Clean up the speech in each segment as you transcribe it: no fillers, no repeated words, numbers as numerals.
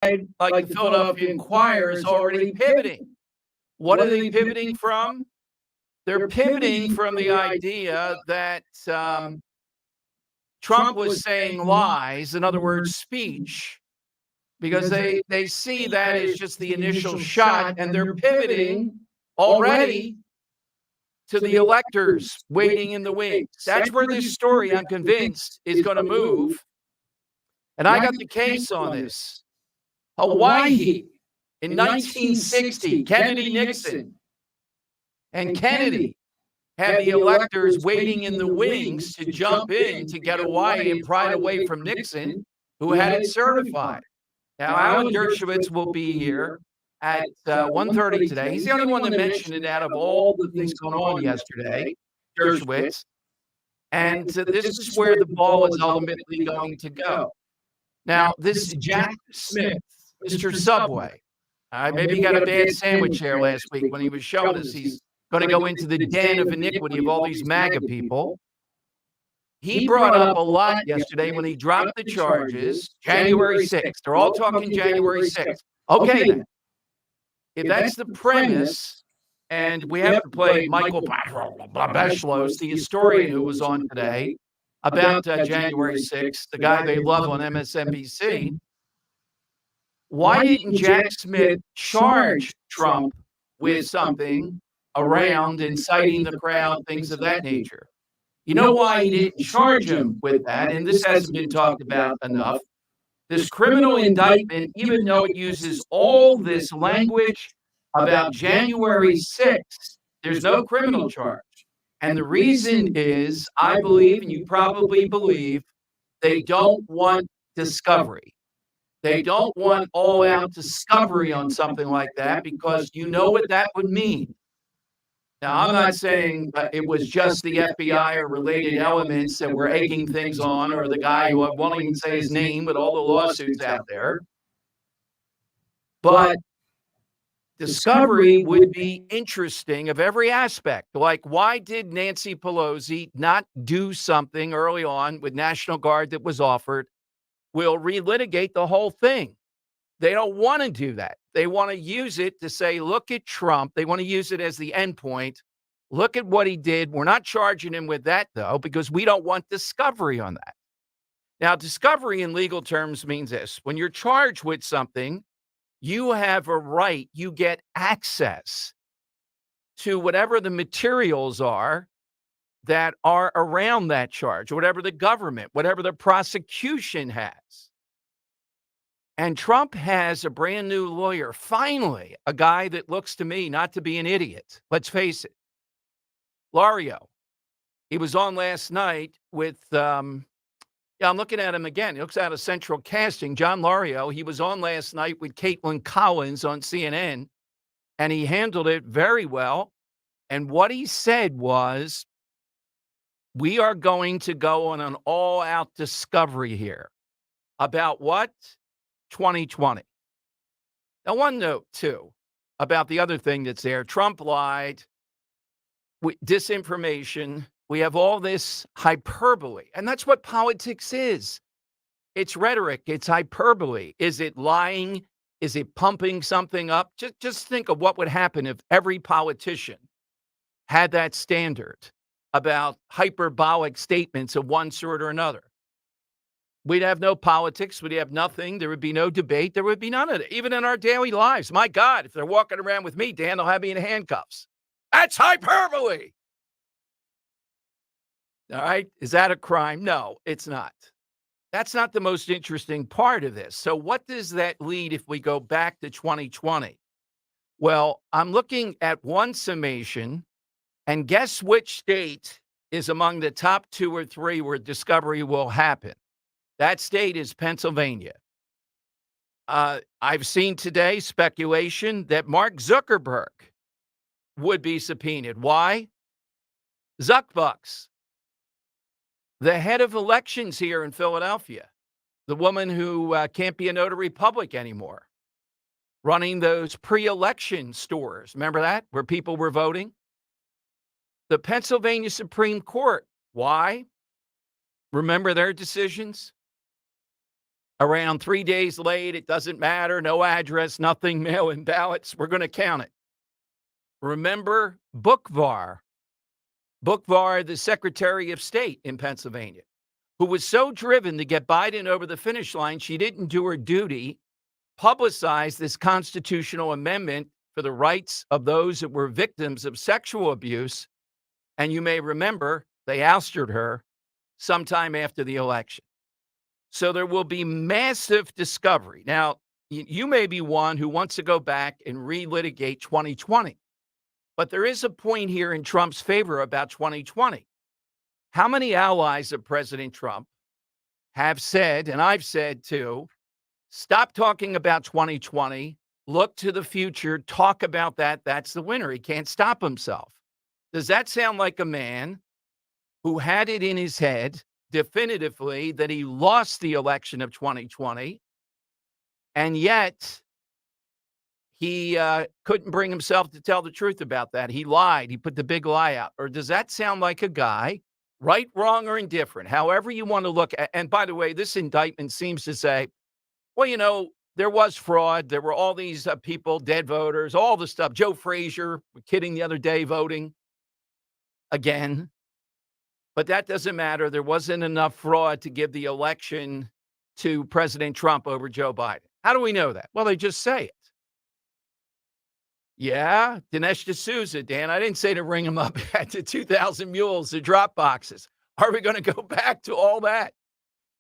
like the Philadelphia Inquirer, is already pivoting. What are they pivoting from? They're pivoting from the idea that Trump was saying lies, in other words, speech, because they see that as just the initial shot, and they're pivoting already to the electors waiting in the wings. That's where this story, I'm convinced, is going to move. And I got the case on this. Hawaii in 1960, Kennedy Nixon. And Kennedy had the electors waiting in the wings to jump in to get Hawaii and pry it away from Nixon, who had it certified. Now, Alan Dershowitz will be here at 1:30 today. He's the only one that mentioned it out of all the things going on yesterday, Dershowitz. And this is where the ball is ultimately going to go. Now, this Jack Smith, Mr. Subway, maybe he got a bad sandwich there last week when he was showing us he's going to go into the den of iniquity of all these MAGA people. He brought up a lot yesterday when he dropped the charges, January 6th. They're all talking January 6th. Okay, then. If that's the premise, and we have to play Michael Beschloss, the historian who was on today, about January 6th, the guy they love on MSNBC, why didn't Jack Smith charge Trump with something around inciting the crowd, things of that nature? You know why he didn't charge him with that? And this hasn't been talked about enough. This criminal indictment, even though it uses all this language about January 6th, there's no criminal charge. And the reason is, I believe, and you probably believe, they don't want discovery. They don't want all-out discovery on something like that because you know what that would mean. Now, I'm not saying it was just the FBI or related elements that were egging things on, or the guy who I won't even say his name with all the lawsuits out there. But discovery would be interesting of every aspect. Like, why did Nancy Pelosi not do something early on with National Guard that was offered? We'll relitigate the whole thing. They don't want to do that. They want to use it to say, look at Trump. They want to use it as the end point. Look at what he did. We're not charging him with that, though, because we don't want discovery on that. Now, discovery in legal terms means this. When you're charged with something, you have a right. You get access to whatever the materials are that are around that charge, whatever the government, whatever the prosecution has. And Trump has a brand new lawyer, finally, a guy that looks to me not to be an idiot. Let's face it. Lario. He was on last night with, I'm looking at him again. He looks out of Central Casting. John Lario, he was on last night with Caitlin Collins on CNN, and he handled it very well. And what he said was, we are going to go on an all-out discovery here. About what? 2020. Now, one note, too, about the other thing that's there. Trump lied. Disinformation. We have all this hyperbole. And that's what politics is. It's rhetoric. It's hyperbole. Is it lying? Is it pumping something up? Just think of what would happen if every politician had that standard about hyperbolic statements of one sort or another. We'd have no politics. We'd have nothing. There would be no debate. There would be none of it, even in our daily lives. My God, if they're walking around with me, Dan, they'll have me in handcuffs. That's hyperbole. All right. Is that a crime? No, it's not. That's not the most interesting part of this. So what does that lead if we go back to 2020? Well, I'm looking at one summation, and guess which state is among the top 2 or 3 where discovery will happen? That state is Pennsylvania. I've seen today speculation that Mark Zuckerberg would be subpoenaed. Why? Zuckbucks, the head of elections here in Philadelphia, the woman who can't be a notary public anymore, running those pre-election stores. Remember that? Where people were voting? The Pennsylvania Supreme Court. Why? Remember their decisions? Around 3 days late, it doesn't matter, no address, nothing, mail-in ballots, we're gonna count it. Remember Bookvar, the Secretary of State in Pennsylvania, who was so driven to get Biden over the finish line, she didn't do her duty, publicized this constitutional amendment for the rights of those that were victims of sexual abuse. And you may remember they ousted her sometime after the election. So there will be massive discovery. Now, you may be one who wants to go back and relitigate 2020, but there is a point here in Trump's favor about 2020. How many allies of President Trump have said, and I've said too, stop talking about 2020, look to the future, talk about that. That's the winner. He can't stop himself. Does that sound like a man who had it in his head definitively that he lost the election of 2020, and yet he couldn't bring himself to tell the truth about that? He lied. He put the big lie out. Or does that sound like a guy, right, wrong, or indifferent, however you want to look at? And by the way, this indictment seems to say, well, there was fraud. There were all these people, dead voters, all the stuff. Joe Frazier, kidding the other day, voting again. But that doesn't matter. There wasn't enough fraud to give the election to President Trump over Joe Biden. How do we know that? Well, they just say it. Yeah, Dinesh D'Souza, Dan. I didn't say to ring him up at the 2,000 Mules, the drop boxes. Are we going to go back to all that?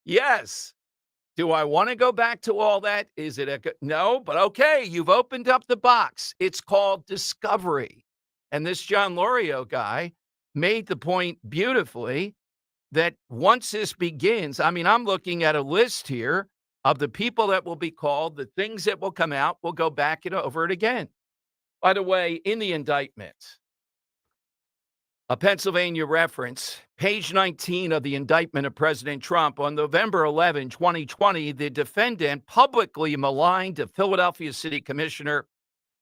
Yes. Do I want to go back to all that? Is it no? But okay, you've opened up the box. It's called discovery. And this John Lorio guy made the point beautifully that once this begins, I mean, I'm looking at a list here of the people that will be called, the things that will come out. We'll go back over it again. By the way, in the indictment, a Pennsylvania reference, page 19 of the indictment of President Trump, on November 11, 2020, the defendant publicly maligned a Philadelphia city commissioner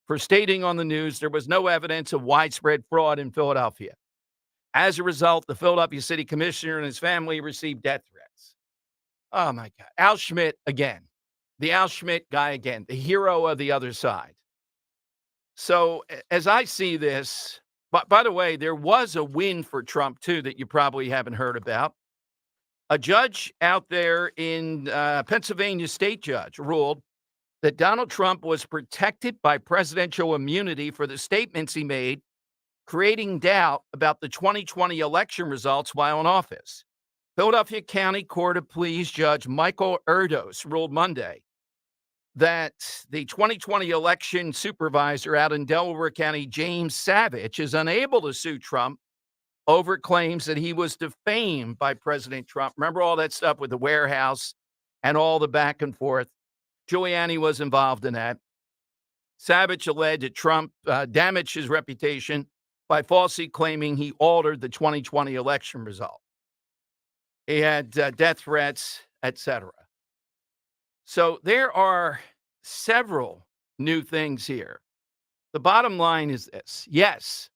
for stating on the news there was no evidence of widespread fraud in Philadelphia. As a result, the Philadelphia city commissioner and his family received death threats. Oh, my God. Al Schmidt again. The Al Schmidt guy again, the hero of the other side. So as I see this, but by the way, there was a win for Trump, too, that you probably haven't heard about. A judge out there in Pennsylvania, state judge, ruled that Donald Trump was protected by presidential immunity for the statements he made, creating doubt about the 2020 election results while in office. Philadelphia County Court of Pleas Judge Michael Erdos ruled Monday that the 2020 election supervisor out in Delaware County, James Savage, is unable to sue Trump over claims that he was defamed by President Trump. Remember all that stuff with the warehouse and all the back and forth? Giuliani was involved in that. Savage alleged that Trump damaged his reputation by falsely claiming he altered the 2020 election result. He had death threats, etc. So there are several new things here. The bottom line is this. Yes,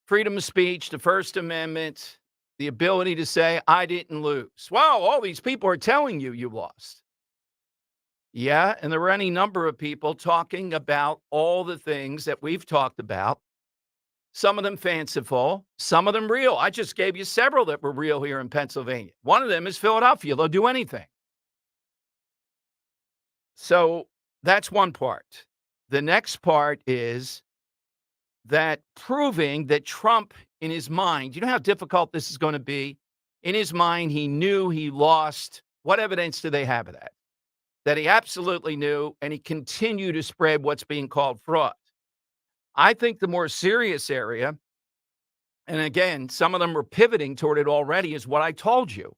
freedom of speech, the First Amendment, the ability to say, I didn't lose. Wow, all these people are telling you you lost. Yeah, and there were any number of people talking about all the things that we've talked about. Some of them fanciful, some of them real. I just gave you several that were real here in Pennsylvania. One of them is Philadelphia. They'll do anything. So that's one part. The next part is that proving that Trump, in his mind, you know how difficult this is going to be? In his mind, he knew he lost. What evidence do they have of that? That he absolutely knew, and he continued to spread what's being called fraud. I think the more serious area, and again, some of them are pivoting toward it already, is what I told you.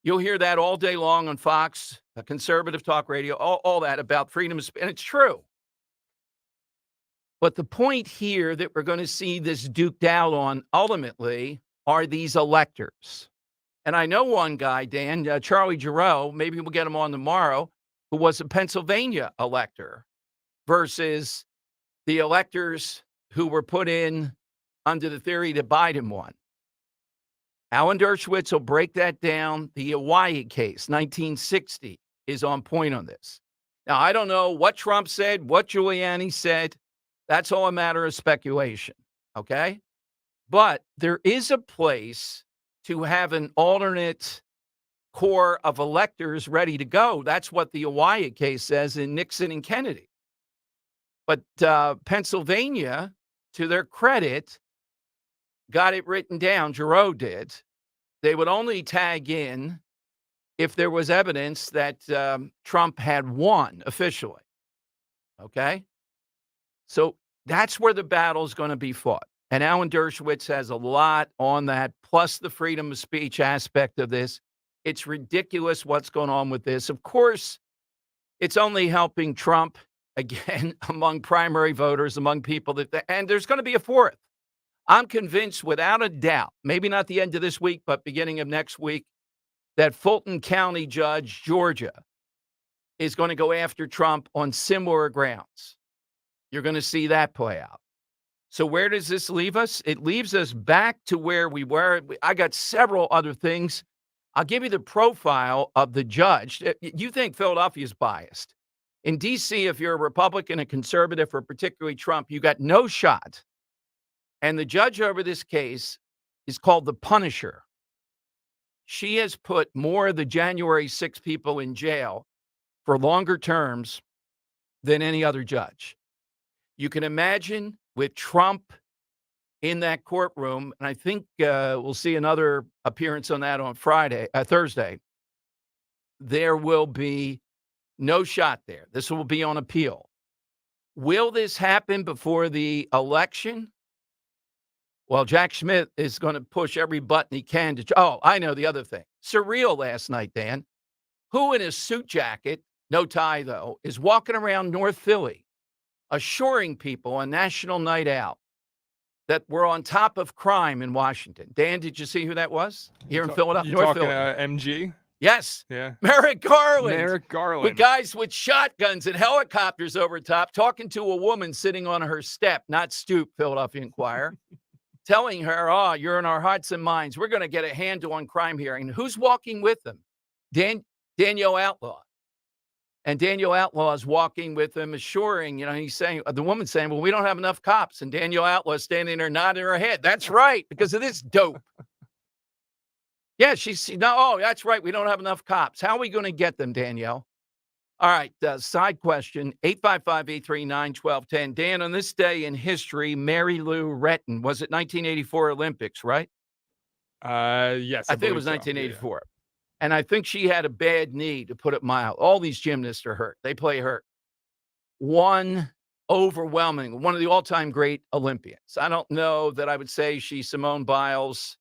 You'll hear that all day long on Fox, conservative talk radio, all that about freedom of speech, and it's true. But the point here that we're going to see this duked out on ultimately are these electors. And I know one guy, Dan, Charlie Giroux, maybe we'll get him on tomorrow, who was a Pennsylvania elector versus the electors who were put in under the theory that Biden won. Alan Dershowitz will break that down. The Hawaii case, 1960, is on point on this. Now, I don't know what Trump said, what Giuliani said. That's all a matter of speculation, okay? But there is a place to have an alternate core of electors ready to go. That's what the Hawaii case says in Nixon and Kennedy. But Pennsylvania, to their credit, got it written down. Giroux did. They would only tag in if there was evidence that Trump had won officially. Okay? So that's where the battle is going to be fought. And Alan Dershowitz has a lot on that, plus the freedom of speech aspect of this. It's ridiculous what's going on with this. Of course, it's only helping Trump, again, among primary voters, among people and there's going to be a fourth. I'm convinced without a doubt, maybe not the end of this week, but beginning of next week, that Fulton County Judge, Georgia, is going to go after Trump on similar grounds. You're going to see that play out. So where does this leave us? It leaves us back to where we were. I got several other things. I'll give you the profile of the judge. You think Philadelphia is biased. In D.C., if you're a Republican, a conservative, or particularly Trump, you got no shot. And the judge over this case is called the Punisher. She has put more of the January 6 people in jail for longer terms than any other judge. You can imagine with Trump in that courtroom, and I think we'll see another appearance on that on Thursday, there will be no shot there. This will be on appeal. Will this happen before the election? Well, Jack Schmidt is going to push every button he can to. Oh, I know the other thing. Surreal last night, Dan. Who in a suit jacket, no tie though, is walking around North Philly, assuring people on National Night Out that we're on top of crime in Washington. Dan, did you see who that was here in Philadelphia? You're talking MG? Yes. Yeah. Merrick Garland. Merrick Garland. With guys with shotguns and helicopters over top, talking to a woman sitting on her step, not stoop, Philadelphia Inquirer, telling her, oh, you're in our hearts and minds. We're going to get a handle on crime here. And who's walking with them? Daniel Outlaw. And Daniel Outlaw is walking with them, assuring, he's saying, the woman's saying, well, we don't have enough cops. And Daniel Outlaw is standing there nodding her head. That's right, because of this dope. Yeah, that's right. We don't have enough cops. How are we going to get them, Danielle? All right, side question, 855-839-1210. Dan, on this day in history, Mary Lou Retton, was it 1984 Olympics, right? Yes. I think it was 1984. Yeah. And I think she had a bad knee, to put it mild. All these gymnasts are hurt. They play hurt. One of the all-time great Olympians. I don't know that I would say she's Simone Biles.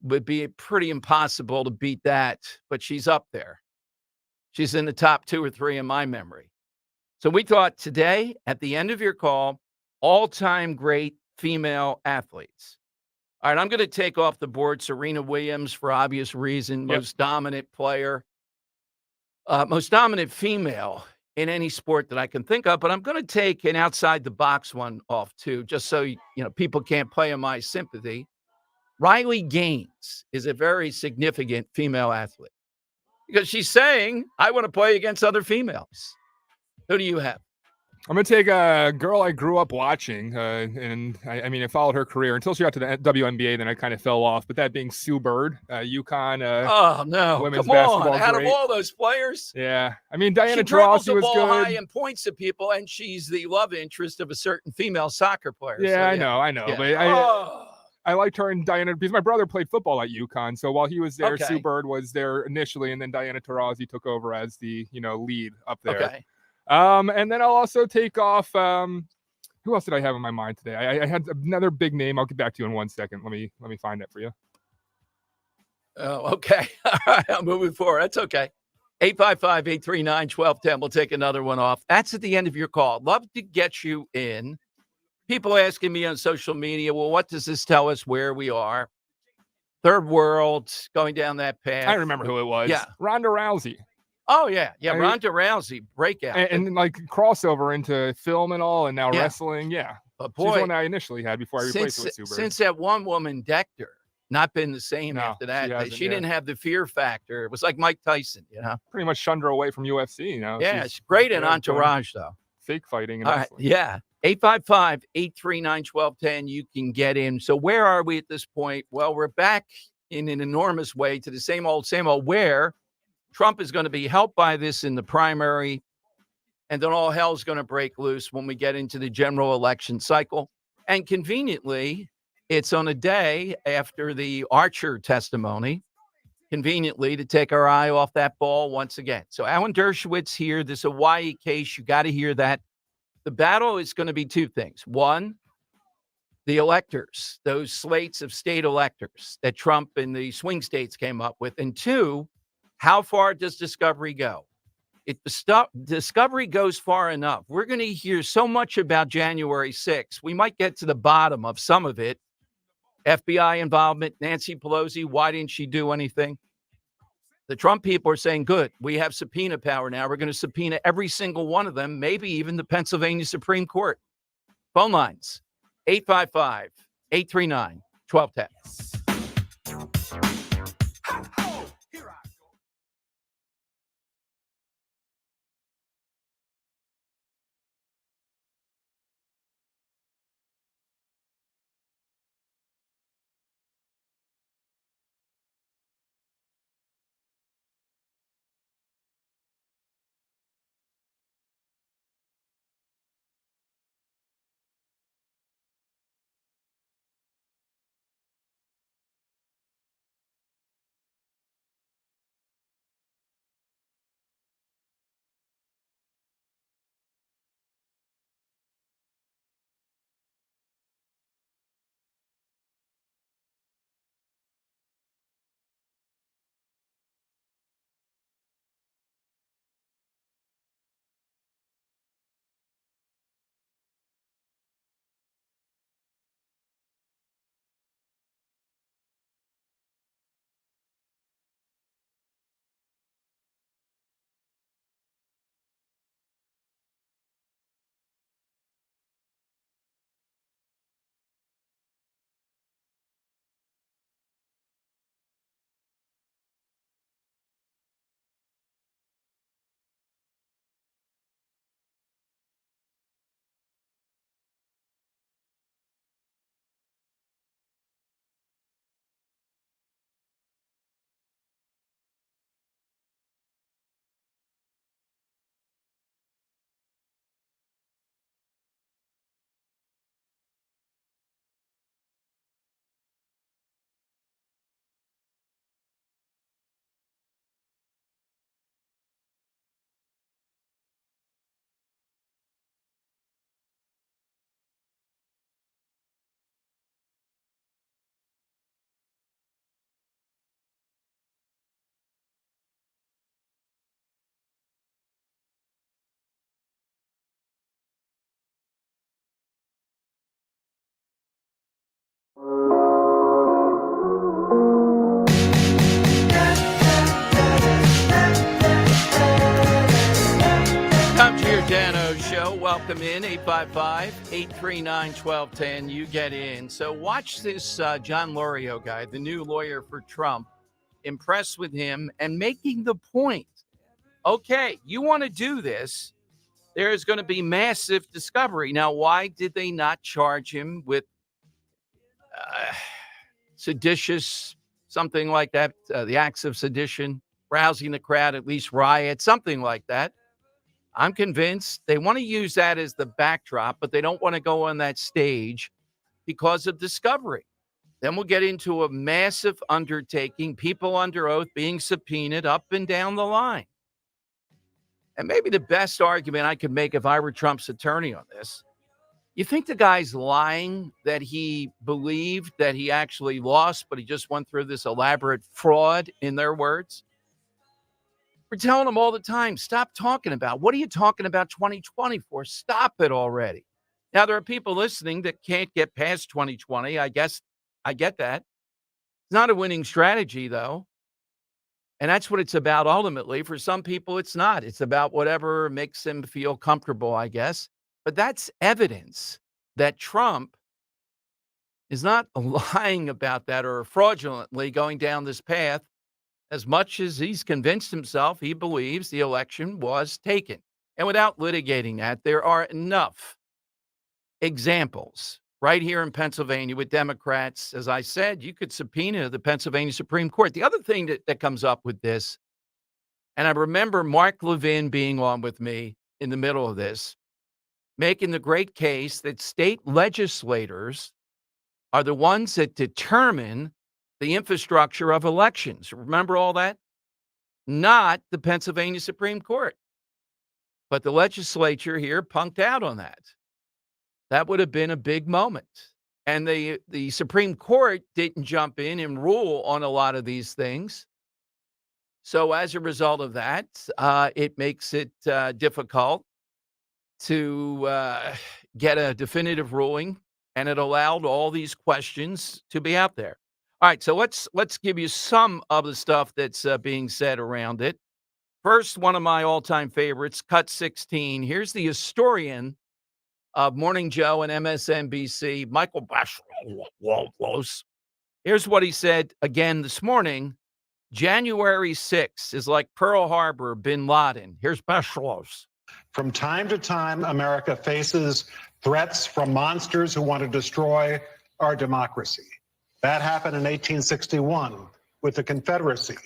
Would be pretty impossible to beat that, but she's up there. She's in the top 2 or 3 in my memory. So we thought today, at the end of your call, all-time great female athletes. All right, I'm going to take off the board Serena Williams for obvious reason, most dominant player, most dominant female in any sport that I can think of. But I'm going to take an outside-the-box one off, too, just so people can't play on my sympathy. Riley Gaines is a very significant female athlete because she's saying, I want to play against other females. Who do you have? I'm going to take a girl I grew up watching, and I followed her career until she got to the WNBA, then I kind of fell off, but that being Sue Bird, UConn women's basketball out of all those players. Yeah. Diana Taurasi was good. High and points to people, and she's the love interest of a certain female soccer player. Yeah, so, I know. Yeah. But I liked her and Diana because my brother played football at UConn. So while he was there, Sue Bird was there initially, and then Diana Taurasi took over as the lead up there. Okay. And then I'll also take off. Who else did I have in my mind today? I had another big name. I'll get back to you in 1 second. Let me find that for you. Oh, okay. All right, I'm moving forward. That's okay. 855-839-1210. We'll take another one off. That's at the end of your call. Love to get you in. People asking me on social media, well, what does this tell us where we are? Third world, going down that path. I remember who it was. Yeah. Ronda Rousey. Oh, yeah. Yeah, Ronda Rousey, breakout. And like crossover into film and all, and now wrestling. Yeah. But boy, she's one I initially had before I replaced her with Sue Bird. Since that one woman decked her, not been the same No, after she that. hasn't, She yeah. didn't have the fear factor. It was like Mike Tyson, you know? Pretty much shunned her away from UFC, you know? Yeah, She's it's great in yeah, doing Entourage, though. fake fighting and All right, wrestling. yeah. 855-839-1210, you can get in. So where are we at this point? Well, we're back in an enormous way to the same old, where Trump is gonna be helped by this in the primary, and then all hell's gonna break loose when we get into the general election cycle. And conveniently, it's on a day after the Archer testimony, conveniently, to take our eye off that ball once again. So Alan Dershowitz here, this Hawaii case, you gotta hear that. The battle is gonna be two things. One, the electors, those slates of state electors that Trump and the swing states came up with. And two, how far does discovery go? If discovery goes far enough, we're going to hear so much about January 6th. We might get to the bottom of some of it. FBI involvement, Nancy Pelosi, why didn't she do anything? The Trump people are saying, good, we have subpoena power now. We're going to subpoena every single one of them, maybe even the Pennsylvania Supreme Court. Phone lines, 855-839-1210. Tom Giordano Show. Welcome in, 855-839-1210. You get in. So watch this John Lorio guy, the new lawyer for Trump, impressed with him and making the point. Okay, you want to do this. There is going to be massive discovery. Now, why did they not charge him with seditious, something like that, the acts of sedition, rousing the crowd, at least riot, something like that? I'm convinced they want to use that as the backdrop, but they don't want to go on that stage because of discovery. Then we'll get into a massive undertaking, people under oath being subpoenaed up and down the line. And maybe the best argument I could make if I were Trump's attorney on this, you think the guy's lying that he believed that he actually lost, but he just went through this elaborate fraud, in their words? We're telling them all the time, stop talking about. What are you talking about 2020 for? Stop it already. Now, there are people listening that can't get past 2020. I guess I get that. It's not a winning strategy, though. And that's what it's about ultimately. For some people, it's not. It's about whatever makes them feel comfortable, I guess. But that's evidence that Trump is not lying about that or fraudulently going down this path as much as he's convinced himself he believes the election was taken. And without litigating that, there are enough examples right here in Pennsylvania with Democrats. As I said, you could subpoena the Pennsylvania Supreme Court. The other thing that comes up with this, and I remember Mark Levin being on with me in the middle of this, making the great case that state legislators are the ones that determine the infrastructure of elections. Remember all that? Not the Pennsylvania Supreme Court. But the legislature here punked out on that. That would have been a big moment. And the Supreme Court didn't jump in and rule on a lot of these things. So as a result of that, it makes it difficult to get a definitive ruling, and it allowed all these questions to be out there. All right, so let's give you some of the stuff that's being said around it. First, one of my all-time favorites, Cut 16. Here's the historian of Morning Joe and MSNBC, Michael Bashlos. Here's what he said again this morning. January 6th is like Pearl Harbor, bin Laden. Here's Bashlos. From time to time, America faces threats from monsters who want to destroy our democracy. That happened in 1861 with the Confederacy.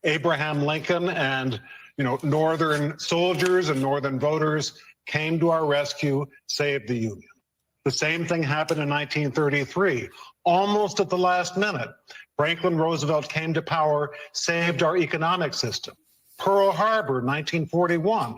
Abraham Lincoln and Northern soldiers and Northern voters came to our rescue, saved the Union. The same thing happened in 1933, almost at the last minute. Franklin Roosevelt came to power, saved our economic system. Pearl Harbor, 1941.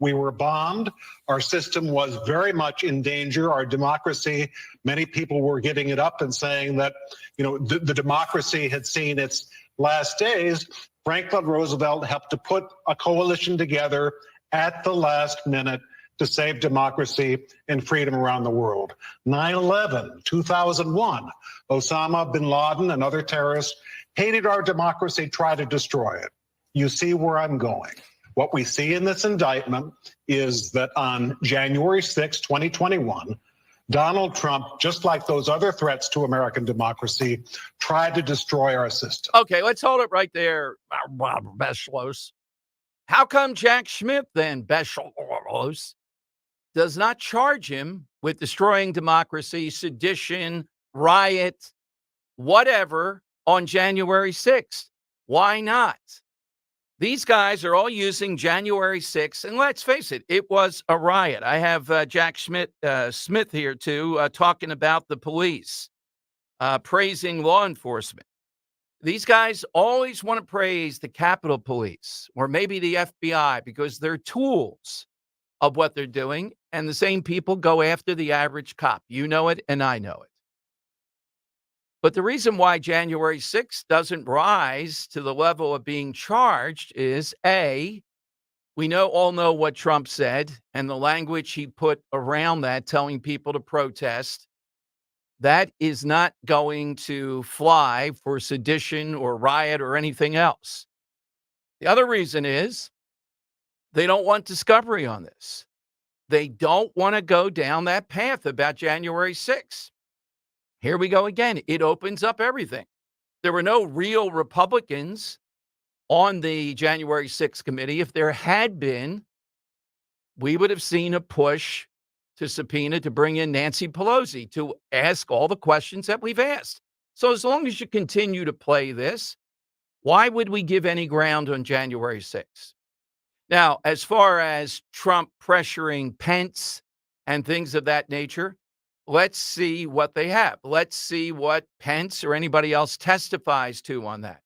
We were bombed. Our system was very much in danger. Our democracy, many people were giving it up and saying that, the democracy had seen its last days. Franklin Roosevelt helped to put a coalition together at the last minute to save democracy and freedom around the world. 9/11, 2001, Osama bin Laden and other terrorists hated our democracy, tried to destroy it. You see where I'm going. What we see in this indictment is that on January 6, 2021, Donald Trump, just like those other threats to American democracy, tried to destroy our system. Okay, let's hold it right there, Bashlos. How come Jack Schmidt, then, Bashlos, does not charge him with destroying democracy, sedition, riot, whatever, on January 6th? Why not? These guys are all using January 6th, and let's face it, it was a riot. I have Jack Smith here, too, talking about the police, praising law enforcement. These guys always want to praise the Capitol Police or maybe the FBI because they're tools of what they're doing, and the same people go after the average cop. You know it, and I know it. But the reason why January 6th doesn't rise to the level of being charged is, A, we all know what Trump said and the language he put around that, telling people to protest. That is not going to fly for sedition or riot or anything else. The other reason is they don't want discovery on this. They don't want to go down that path about January 6th. Here we go again. It opens up everything. There were no real Republicans on the January 6th committee. If there had been, we would have seen a push to subpoena to bring in Nancy Pelosi to ask all the questions that we've asked. So as long as you continue to play this, why would we give any ground on January 6th? Now, as far as Trump pressuring Pence and things of that nature, let's see what they have. Let's see what Pence or anybody else testifies to on that.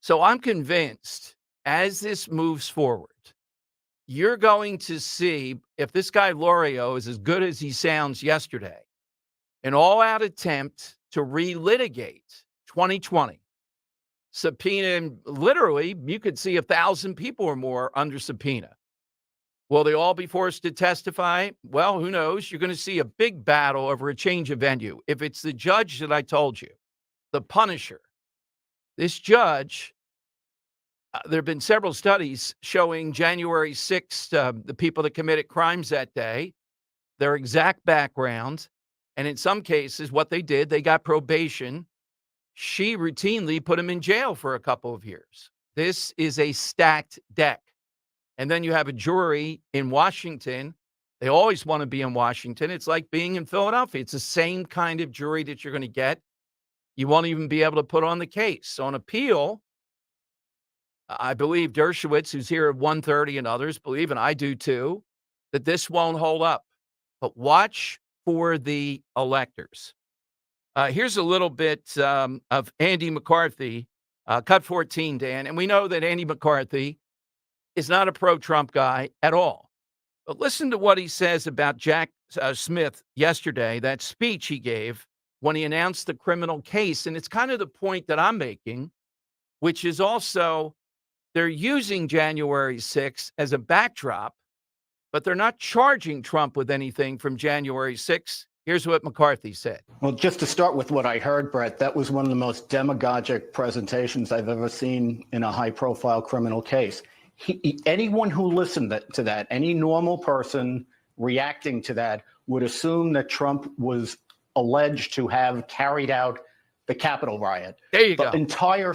So I'm convinced as this moves forward, you're going to see if this guy Lorio is as good as he sounds yesterday, an all-out attempt to relitigate 2020. Subpoena, literally, you could see 1,000 people or more under subpoena. Will they all be forced to testify? Well, who knows? You're going to see a big battle over a change of venue. If it's the judge that I told you, the Punisher, this judge, there have been several studies showing January 6th, the people that committed crimes that day, their exact background, And in some cases, what they did, they got probation. She routinely put him in jail for a couple of years. This is a stacked deck. And then you have a jury in Washington. They always want to be in Washington. It's like being in Philadelphia. It's the same kind of jury that you're going to get. You won't even be able to put on the case. On appeal, I believe Dershowitz, who's here at 1:30, and others believe, and I do too, that this won't hold up. But watch for the electors. Here's a little bit of Andy McCarthy, cut 14, Dan. And we know that Andy McCarthy is not a pro-Trump guy at all. But listen to what he says about Jack Smith yesterday, that speech he gave when he announced the criminal case. And it's kind of the point that I'm making, which is also they're using January 6th as a backdrop, but they're not charging Trump with anything from January 6th. Here's what McCarthy said. Well, just to start with what I heard, Brett, that was one of the most demagogic presentations I've ever seen in a high-profile criminal case. Anyone who listened to that, any normal person reacting to that, would assume that Trump was alleged to have carried out the Capitol riot. There you go. The entire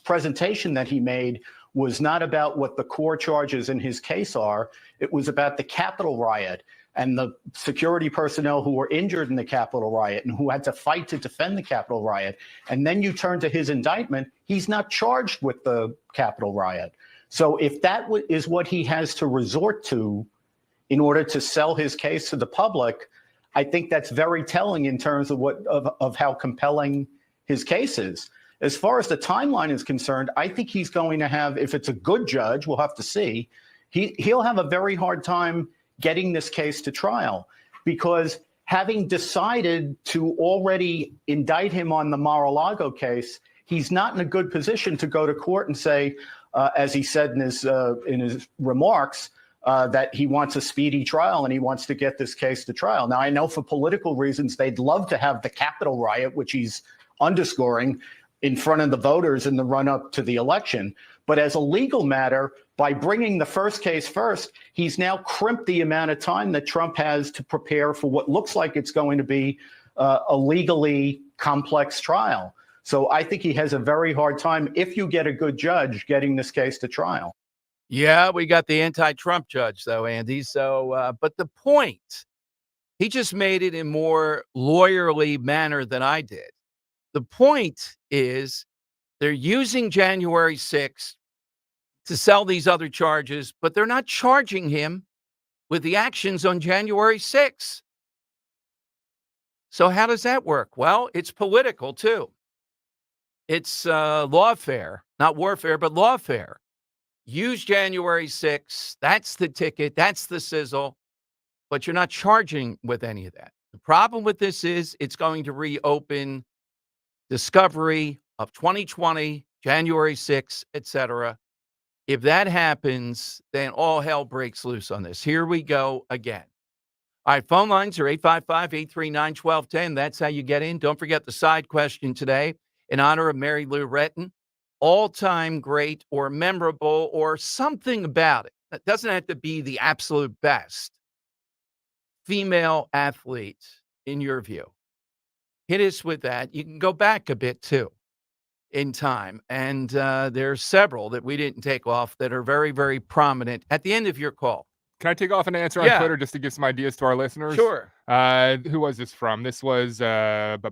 presentation that he made was not about what the core charges in his case are. It was about the Capitol riot and the security personnel who were injured in the Capitol riot and who had to fight to defend the Capitol riot. And then you turn to his indictment, he's not charged with the Capitol riot. So if that is what he has to resort to in order to sell his case to the public, I think that's very telling in terms of how compelling his case is. As far as the timeline is concerned, I think he's going to have, if it's a good judge, we'll have to see, he'll have a very hard time getting this case to trial, because having decided to already indict him on the Mar-a-Lago case, he's not in a good position to go to court and say, as he said in his remarks, that he wants a speedy trial and he wants to get this case to trial. Now, I know for political reasons, they'd love to have the Capitol riot, which he's underscoring, in front of the voters in the run-up to the election. But as a legal matter, by bringing the first case first, he's now crimped the amount of time that Trump has to prepare for what looks like it's going to be a legally complex trial. So I think he has a very hard time, if you get a good judge, getting this case to trial. Yeah, we got the anti-Trump judge, though, Andy. So, but the point, he just made it in more lawyerly manner than I did. The point is they're using January 6th to sell these other charges, but they're not charging him with the actions on January 6th. So how does that work? Well, it's political, too. It's lawfare, not warfare, but lawfare. Use January 6th. That's the ticket. That's the sizzle. But you're not charging with any of that. The problem with this is it's going to reopen discovery of 2020, January 6th, et cetera. If that happens, then all hell breaks loose on this. Here we go again. All right, phone lines are 855-839-1210. That's how you get in. Don't forget the side question today in honor of Mary Lou Retton. All-time great or memorable or something about it. It doesn't have to be the absolute best female athlete in your view. Hit us with that. You can go back a bit, too, in time. And there's several that we didn't take off that are very, very prominent at the end of your call. Can I take off an answer on Twitter just to give some ideas to our listeners? Sure. Who was this from? This was Frank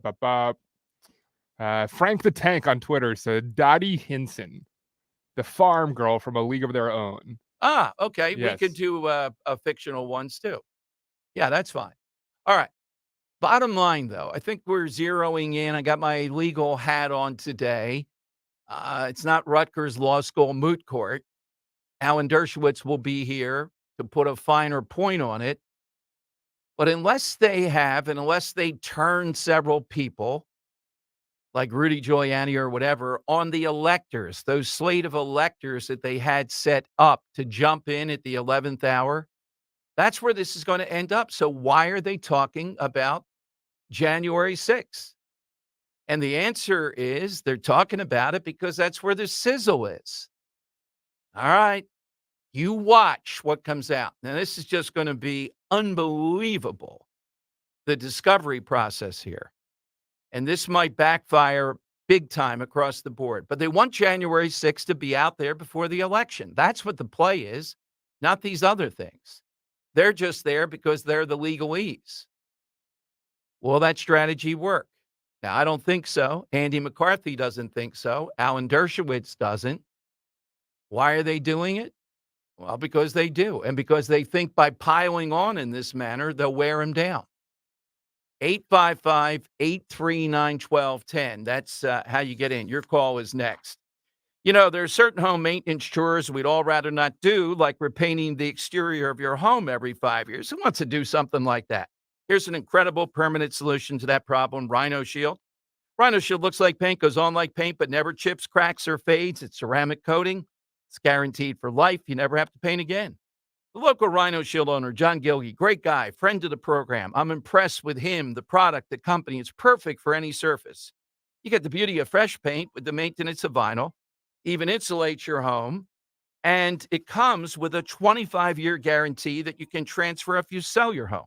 the Tank on Twitter said Dottie Hinson, the farm girl from A League of Their Own. Ah, okay. Yes. We could do fictional ones, too. Yeah, that's fine. All right. Bottom line, though, I think we're zeroing in. I got my legal hat on today. It's not Rutgers Law School moot court. Alan Dershowitz will be here to put a finer point on it. But unless they turn several people, like Rudy Giuliani or whatever, on the electors, those slate of electors that they had set up to jump in at the 11th hour, that's where this is going to end up. So why are they talking about January 6th? And the answer is they're talking about it because that's where the sizzle is. All right. You watch what comes out. Now, this is just going to be unbelievable. the discovery process here. And this might backfire big time across the board. But they want January 6th to be out there before the election. That's what the play is, not these other things. They're just there because they're the legalese. Will that strategy work? Now, I don't think so. Andy McCarthy doesn't think so. Alan Dershowitz doesn't. Why are they doing it? Well, because they do, and because they think by piling on in this manner, they'll wear him down. 855-839-1210. That's how you get in. Your call is next. You know, there are certain home maintenance chores we'd all rather not do, like repainting the exterior of your home every 5 years. Who wants to do something like that? Here's an incredible permanent solution to that problem, Rhino Shield. Rhino Shield looks like paint, goes on like paint, but never chips, cracks, or fades. It's ceramic coating. It's guaranteed for life. You never have to paint again. The local Rhino Shield owner, John Gilgey, great guy, friend of the program. I'm impressed with him, the product, the company. It's perfect for any surface. You get the beauty of fresh paint with the maintenance of vinyl, even insulates your home, and it comes with a 25-year guarantee that you can transfer if you sell your home.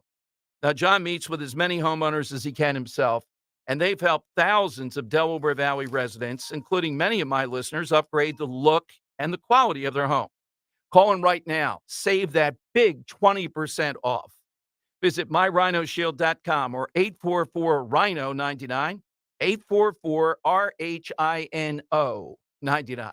Now, John meets with as many homeowners as he can himself, and they've helped thousands of Delaware Valley residents, including many of my listeners, upgrade the look and the quality of their home. Call in right now. Save that big 20% off. Visit myrhinoshield.com or 844-RHINO-99, 844-RHINO-99.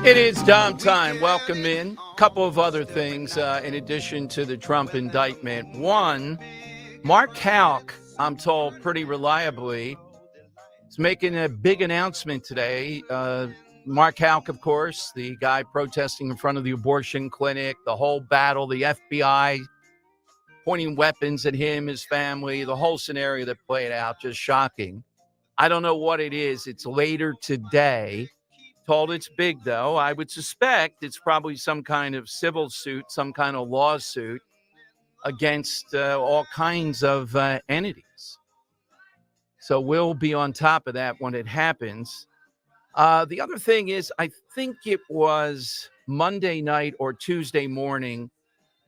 It is Dom time. Welcome in. A couple of other things in addition to the Trump indictment. One, Mark Houck, I'm told pretty reliably, is making a big announcement today. Mark Houck, of course, the guy protesting in front of the abortion clinic, the whole battle, the FBI pointing weapons at him, his family, the whole scenario that played out, just shocking. I don't know what it is. It's later today. Told it's big, though. I would suspect it's probably some kind of civil suit, some kind of lawsuit against all kinds of entities. So we'll be on top of that when it happens. The other thing is, I think it was Monday night or Tuesday morning,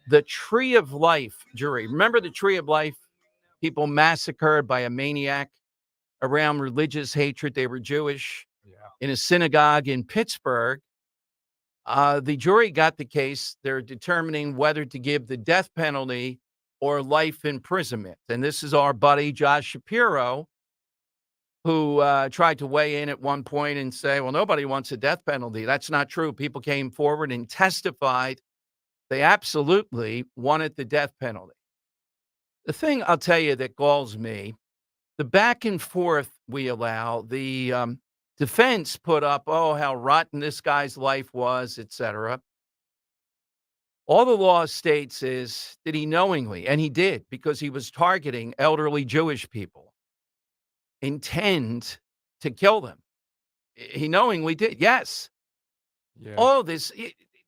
the Tree of Life jury. Remember the Tree of Life? People massacred by a maniac around religious hatred. They were Jewish in a synagogue in Pittsburgh. The jury got the case. They're determining whether to give the death penalty or life imprisonment. And this is our buddy, Josh Shapiro, who tried to weigh in at one point and say, well, nobody wants a death penalty. That's not true. People came forward and testified they absolutely wanted the death penalty. The thing I'll tell you that galls me, the back and forth we allow, the defense put up, oh, how rotten this guy's life was, etc. All the law states is, did he knowingly, and he did because he was targeting elderly Jewish people, intend to kill them? He knowingly did, yes. Yeah. All this,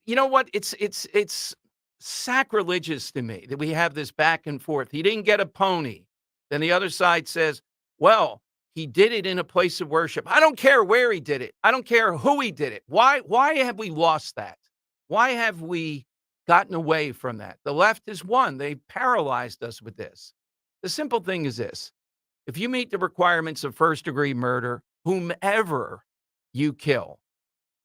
you know what? It's sacrilegious to me that we have this back and forth. He didn't get a pony. Then the other side says, well, he did it in a place of worship. I don't care where he did it. I don't care who he did it. Why have we lost that? Why have we gotten away from that? The left is one. They paralyzed us with this. The simple thing is this. If you meet the requirements of first-degree murder, whomever you kill,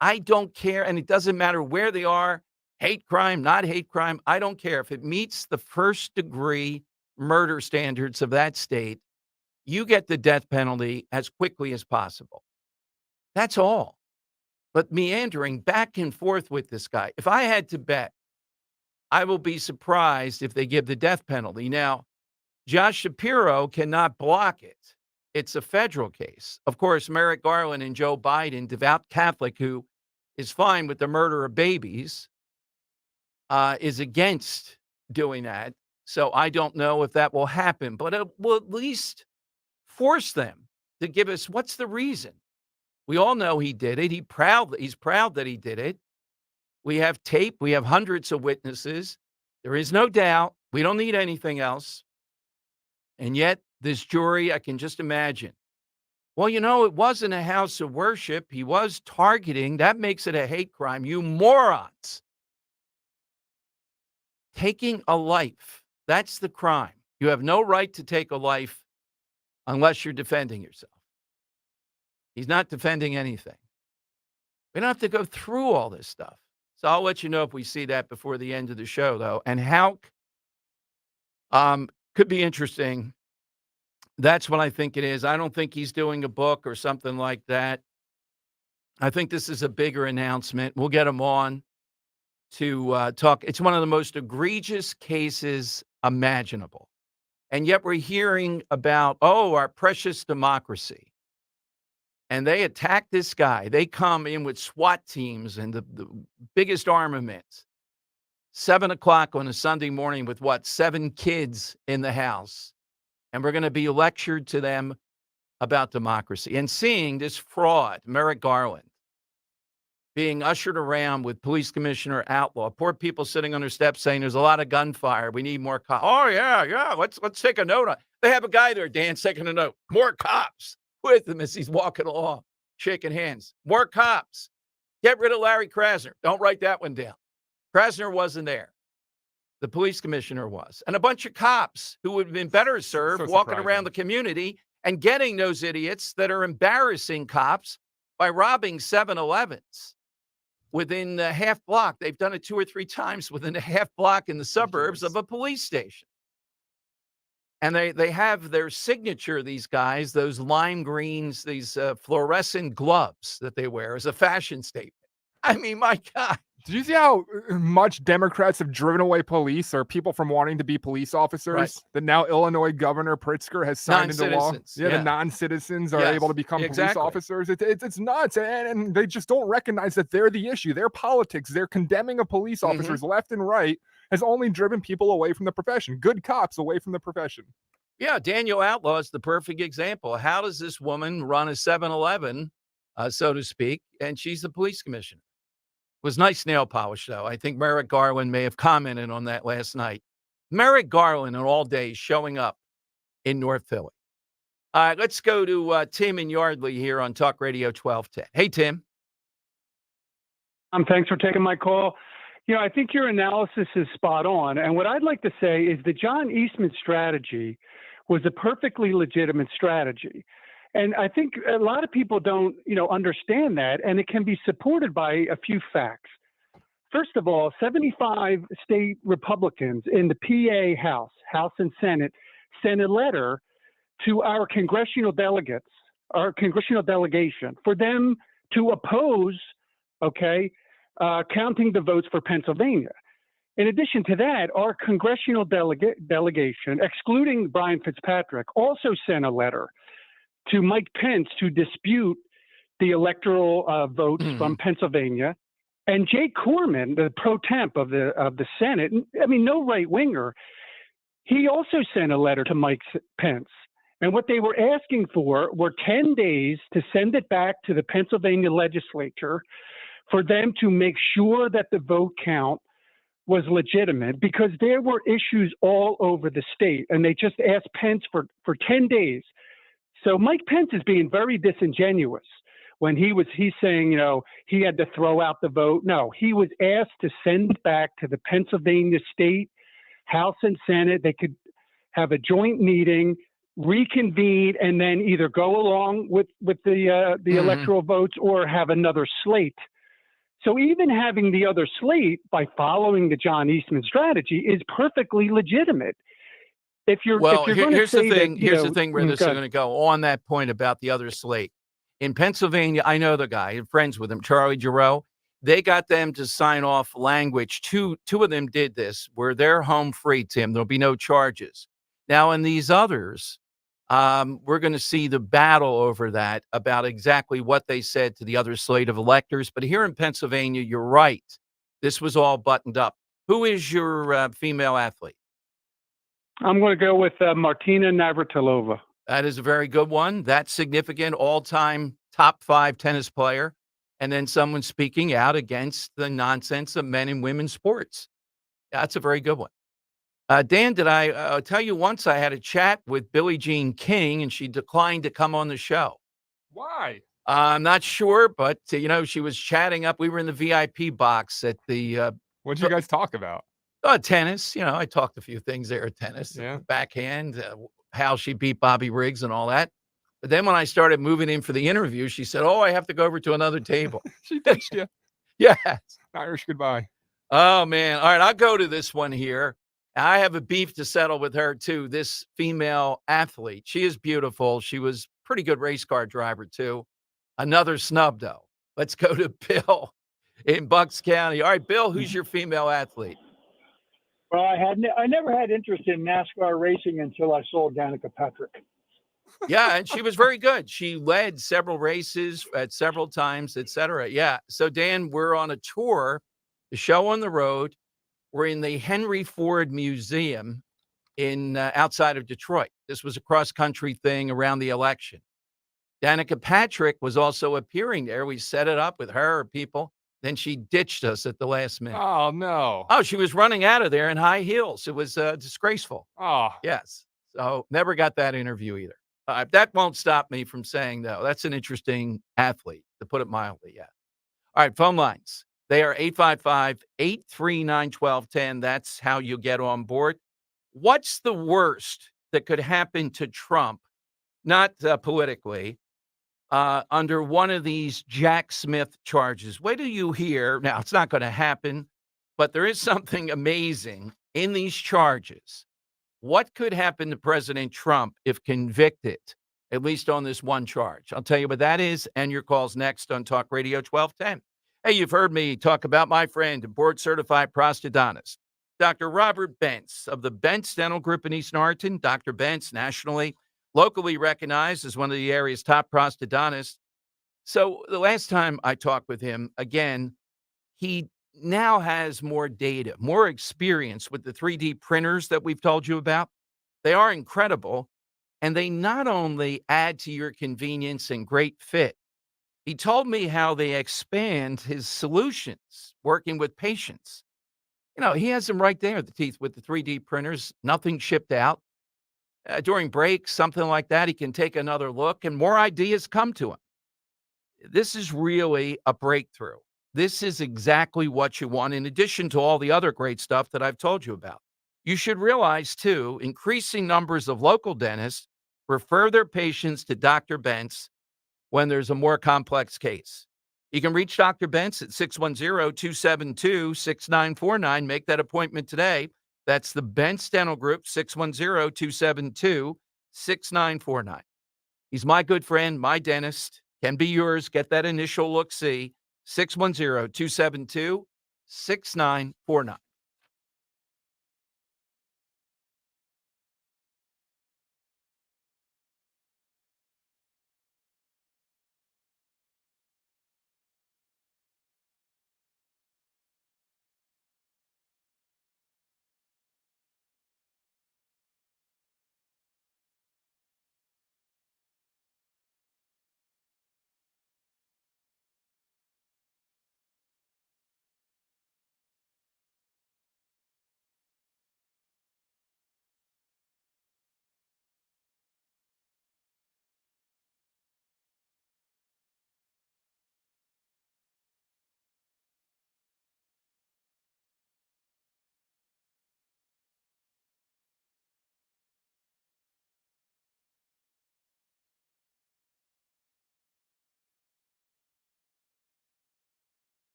I don't care, and it doesn't matter where they are, hate crime, not hate crime, I don't care. If it meets the first-degree murder standards of that state, you get the death penalty as quickly as possible. That's all. But meandering back and forth with this guy, if I had to bet, I will be surprised if they give the death penalty. Now, Josh Shapiro cannot block it. It's a federal case. Of course, Merrick Garland and Joe Biden, devout Catholic who is fine with the murder of babies, is against doing that. So I don't know if that will happen, but it will at least force them to give us what's the reason. We all know he did it. He's proud that he did it. We have tape. We have hundreds of witnesses. There is no doubt. We don't need anything else. And yet this jury, I can just imagine. Well, you know, it wasn't a house of worship. He was targeting. That makes it a hate crime. You morons. Taking a life. That's the crime. You have no right to take a life unless you're defending yourself. He's not defending anything. We don't have to go through all this stuff. So I'll let you know if we see that before the end of the show, though. And Houck could be interesting. That's what I think it is. I don't think he's doing a book or something like that. I think this is a bigger announcement. We'll get him on to talk. It's one of the most egregious cases imaginable. And yet we're hearing about, oh, our precious democracy. And they attack this guy. They come in with SWAT teams and the biggest armaments. 7 o'clock on a Sunday morning with 7 kids in the house. And we're going to be lectured to them about democracy and seeing this fraud, Merrick Garland, being ushered around with Police Commissioner Outlaw. Poor people sitting on their steps saying there's a lot of gunfire. We need more cops. Oh, yeah. Let's take a note on. They have a guy there, Dan, taking a note. More cops with him as he's walking along, shaking hands. More cops. Get rid of Larry Krasner. Don't write that one down. Krasner wasn't there. The police commissioner was. And a bunch of cops who would have been better served walking around the community and getting those idiots that are embarrassing cops by robbing 7-Elevens within a half block. They've done it 2 or 3 times within a half block in the suburbs of a police station. And they have their signature, these guys, those lime greens, these fluorescent gloves that they wear as a fashion statement. I mean, my God. Did you see how much Democrats have driven away police or people from wanting to be police officers? Right. That now Illinois Governor Pritzker has signed into law. Non-citizens, Yeah, yeah. the non-citizens are Yes, able to become police exactly. officers. It's nuts, and they just don't recognize that they're the issue. Their politics, they're condemning of police officers left and right, has only driven people away from the profession. Good cops away from the profession. Yeah, Daniel Outlaw is the perfect example. How does this woman run a 7-Eleven, so to speak, and she's the police commissioner? It was nice nail polish, though. I think Merrick Garland may have commented on that last night. Merrick Garland on all days showing up in North Philly. All right, let's go to Tim in Yardley here on Talk Radio 1210. Hey, Tim. Thanks for taking my call. I think your analysis is spot on. And what I'd like to say is the John Eastman strategy was a perfectly legitimate strategy. And I think a lot of people don't, understand that, and it can be supported by a few facts. First of all, 75 state Republicans in the PA House and Senate, sent a letter to our congressional delegates, our congressional delegation, for them to oppose, counting the votes for Pennsylvania. In addition to that, our congressional delegation, excluding Brian Fitzpatrick, also sent a letter to Mike Pence to dispute the electoral votes from Pennsylvania. And Jay Corman, the pro temp of the Senate, no right winger, he also sent a letter to Mike Pence. And what they were asking for were 10 days to send it back to the Pennsylvania legislature for them to make sure that the vote count was legitimate, because there were issues all over the state. And they just asked Pence for 10 days. So Mike Pence is being very disingenuous when he's saying, he had to throw out the vote. No, he was asked to send it back to the Pennsylvania State House and Senate. They could have a joint meeting, reconvene, and then either go along with the electoral votes or have another slate. So even having the other slate by following the John Eastman strategy is perfectly legitimate. If you're here's the thing where this is going to go on that point about the other slate. In Pennsylvania, I know the guy, I'm friends with him, Charlie Giroux. They got them to sign off language. Two of them did this, where they're home free, Tim. There'll be no charges. Now, in these others, we're going to see the battle over that, about exactly what they said to the other slate of electors. But here in Pennsylvania, you're right. This was all buttoned up. Who is your female athlete? I'm going to go with Martina Navratilova. That is a very good one. That's significant. All-time top 5 tennis player. And then someone speaking out against the nonsense of men and women's sports. That's a very good one. Dan, did I tell you once I had a chat with Billie Jean King and she declined to come on the show? Why? I'm not sure, but, she was chatting up. We were in the VIP box at the... What did you guys talk about? Tennis. I talked a few things there at tennis. Yeah. Backhand, how she beat Bobby Riggs and all that. But then when I started moving in for the interview, she said, I have to go over to another table. She ditched you. Yes. Irish goodbye. Oh, man. All right, I'll go to this one here. I have a beef to settle with her, too, this female athlete. She is beautiful. She was pretty good race car driver, too. Another snub, though. Let's go to Bill in Bucks County. All right, Bill, who's your female athlete? Well, I never had interest in NASCAR racing until I saw Danica Patrick. Yeah, and she was very good. She led several races at several times, et cetera. Yeah. So, Dan, we're on a tour, the show on the road. We're in the Henry Ford Museum in outside of Detroit. This was a cross-country thing around the election. Danica Patrick was also appearing there. We set it up with her people. Then she ditched us at the last minute. Oh, no. Oh, she was running out of there in high heels. It was disgraceful. Oh. Yes. So never got that interview either. That won't stop me from saying, though, that's an interesting athlete, to put it mildly. Yeah. All right, phone lines. They are 855-839-1210. That's how you get on board. What's the worst that could happen to Trump, not politically, under one of these Jack Smith charges? Wait till you hear. Now, it's not going to happen, but there is something amazing in these charges. What could happen to President Trump if convicted, at least on this one charge? I'll tell you what that is, and your calls next on Talk Radio 1210. Hey, you've heard me talk about my friend and board-certified prosthodontist, Dr. Robert Bentz of the Bentz Dental Group in East Norriton. Dr. Bentz, nationally, locally recognized as one of the area's top prosthodontists. So the last time I talked with him, again, he now has more data, more experience with the 3D printers that we've told you about. They are incredible, and they not only add to your convenience and great fit. He told me how they expand his solutions working with patients. He has them right there, the teeth with the 3D printers, nothing shipped out. During breaks, something like that, he can take another look and more ideas come to him. This is really a breakthrough. This is exactly what you want, in addition to all the other great stuff that I've told you about. You should realize, too, increasing numbers of local dentists refer their patients to Dr. Bentz when there's a more complex case. You can reach Dr. Bentz at 610-272-6949. Make that appointment today. That's the Bentz Dental Group, 610-272-6949. He's my good friend, my dentist. Can be yours. Get that initial look-see. 610-272-6949.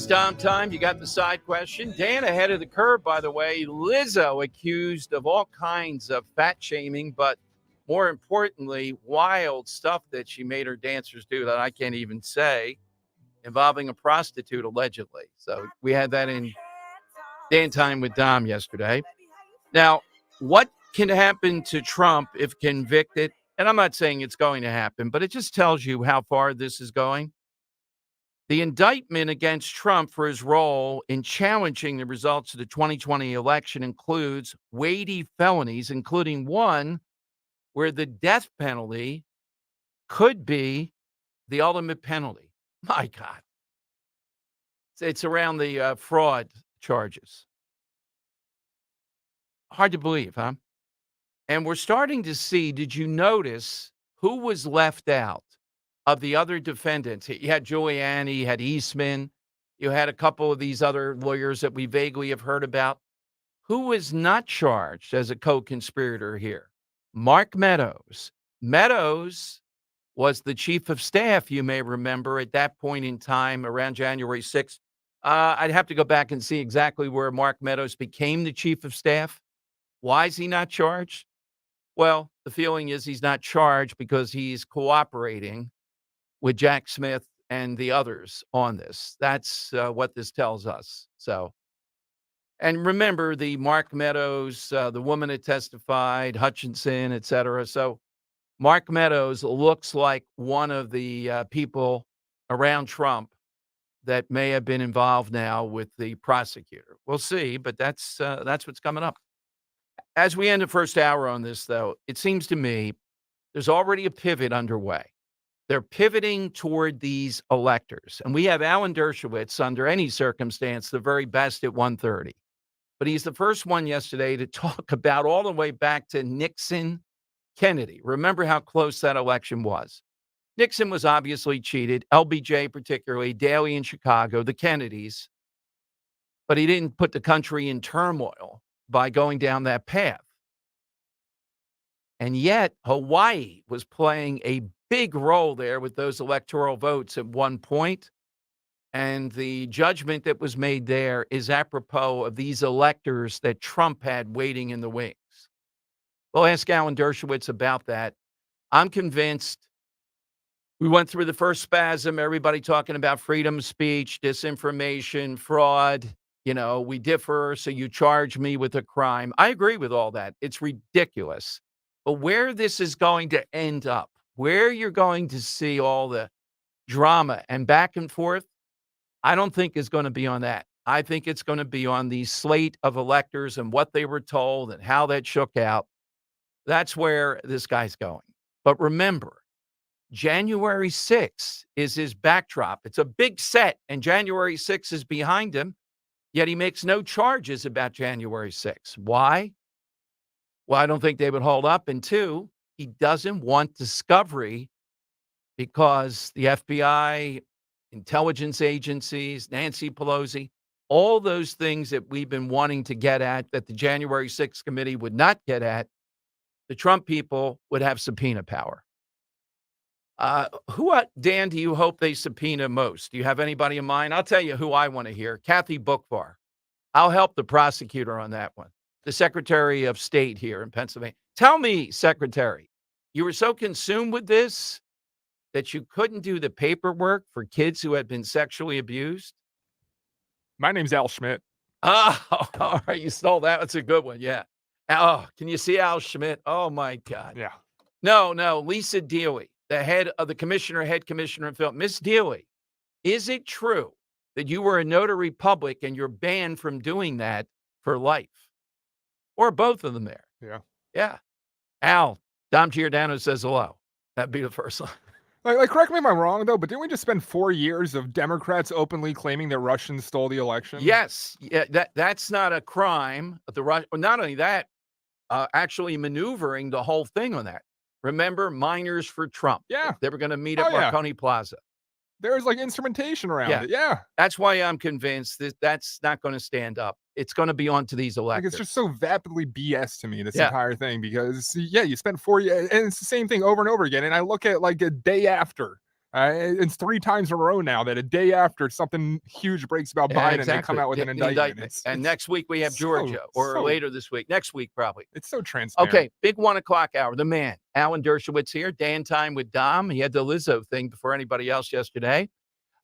It's Dom time. You got the side question. Dan ahead of the curve, by the way. Lizzo accused of all kinds of fat shaming, but more importantly, wild stuff that she made her dancers do that I can't even say, involving a prostitute, allegedly. So we had that in Dan Time with Dom yesterday. Now, what can happen to Trump if convicted? And I'm not saying it's going to happen, but it just tells you how far this is going. The indictment against Trump for his role in challenging the results of the 2020 election includes weighty felonies, including one where the death penalty could be the ultimate penalty. My God. It's around the fraud charges. Hard to believe, huh? And we're starting to see, did you notice who was left out of the other defendants? You had Giuliani, you had Eastman, you had a couple of these other lawyers that we vaguely have heard about. Who was not charged as a co-conspirator here? Mark Meadows. Meadows was the chief of staff, you may remember, at that point in time, around January 6th. I'd have to go back and see exactly where Mark Meadows became the chief of staff. Why is he not charged? Well, the feeling is he's not charged because he's cooperating with Jack Smith and the others on this. That's what this tells us. So, and remember the Mark Meadows, the woman that testified, Hutchinson, et cetera. So Mark Meadows looks like one of the people around Trump that may have been involved now with the prosecutor. We'll see, but that's what's coming up. As we end the first hour on this, though, it seems to me there's already a pivot underway. They're pivoting toward these electors. And we have Alan Dershowitz, under any circumstance, the very best at 1:30. But he's the first one yesterday to talk about all the way back to Nixon, Kennedy. Remember how close that election was. Nixon was obviously cheated, LBJ particularly, Daley in Chicago, the Kennedys. But he didn't put the country in turmoil by going down that path. And yet Hawaii was playing a big role there with those electoral votes at one point. And the judgment that was made there is apropos of these electors that Trump had waiting in the wings. We'll ask Alan Dershowitz about that. I'm convinced we went through the first spasm, everybody talking about freedom of speech, disinformation, fraud. You know, we differ, so you charge me with a crime. I agree with all that. It's ridiculous. But where this is going to end up, where you're going to see all the drama and back and forth, I don't think is going to be on that. I think it's going to be on the slate of electors and what they were told and how that shook out. That's where this guy's going. But remember, January 6th is his backdrop. It's a big set, and January 6th is behind him. Yet he makes no charges about January 6th. Why? Well, I don't think they would hold up. And two, he doesn't want discovery because the FBI, intelligence agencies, Nancy Pelosi, all those things that we've been wanting to get at that the January 6th committee would not get at, the Trump people would have subpoena power. Dan, do you hope they subpoena most? Do you have anybody in mind? I'll tell you who I want to hear. Kathy Bookvar. I'll help the prosecutor on that one. The Secretary of State here in Pennsylvania. Tell me, Secretary, you were so consumed with this that you couldn't do the paperwork for kids who had been sexually abused? My name's Al Schmidt. Oh, all right. You stole that. That's a good one. Yeah. Oh, can you see Al Schmidt? Oh, my God. Yeah. No. Lisa Dealey, the head commissioner of film. Miss Dealey, is it true that you were a notary public and you're banned from doing that for life? Or both of them there? Yeah. Yeah. Al, Dom Giordano says hello. That'd be the first line. Like, correct me if I'm wrong, though, but didn't we just spend 4 years of Democrats openly claiming that Russians stole the election? Yes. Yeah, that's not a crime. Not only that, actually maneuvering the whole thing on that. Remember, Miners for Trump. Yeah. They were going to meet at Marconi Plaza. There's like instrumentation around it. Yeah. That's why I'm convinced that that's not going to stand up. It's going to be on to these electors. Like, it's just so vapidly BS to me, this entire thing, because you spent 4 years and it's the same thing over and over again. And I look at like a day after It's 3 times in a row now that a day after something huge breaks about Biden, and they come out with an indictment. And next week we have Georgia, or later this week. Next week, probably. It's so transparent. Okay, big 1 o'clock hour. The man, Alan Dershowitz here, Day and Time with Dom. He had the Lizzo thing before anybody else yesterday.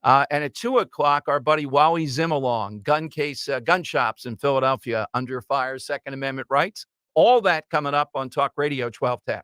And at 2 o'clock, our buddy Wally Zimmerlong, gun shops in Philadelphia under fire, Second Amendment rights. All that coming up on Talk Radio 1210.